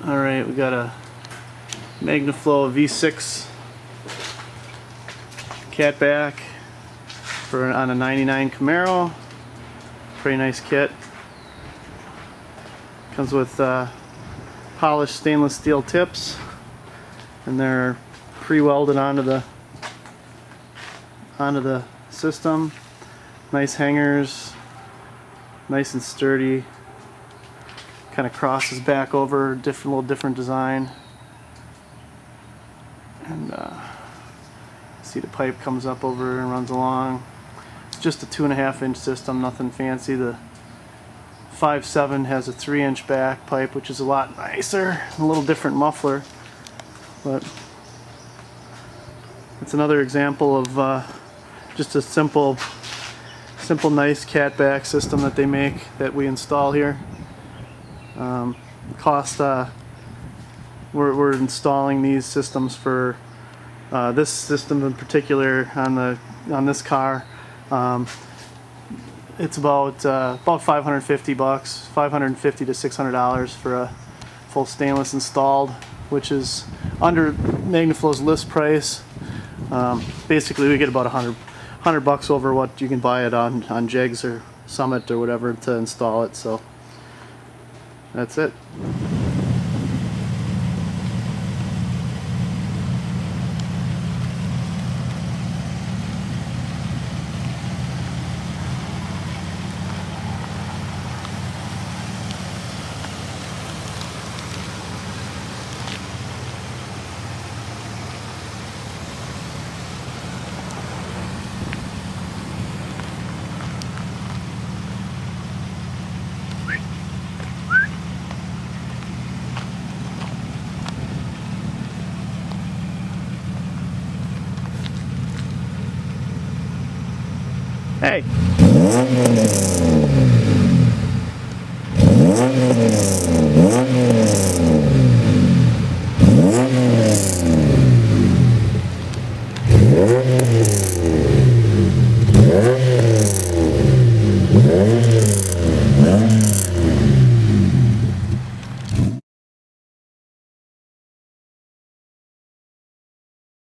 Alright, we got a Magnaflow V6 catback on a 99 Camaro. Pretty nice kit. Comes with polished stainless steel tips, and they're pre-welded onto the system. Nice hangers, nice and sturdy. Kind of crosses back over, little different design. And see, the pipe comes up over and runs along. It's just a 2.5-inch system, nothing fancy. The 5.7 has a 3-inch back pipe, which is a lot nicer, a little different muffler. But it's another example of just a simple nice catback system that they make, that we install here. We're installing these systems for this system in particular on this car. It's about $550, $550 to $600 for a full stainless installed, which is under Magnaflow's list price. Basically, we get about $100 over what you can buy it on Jegs or Summit or whatever to install it. So that's it. Hey!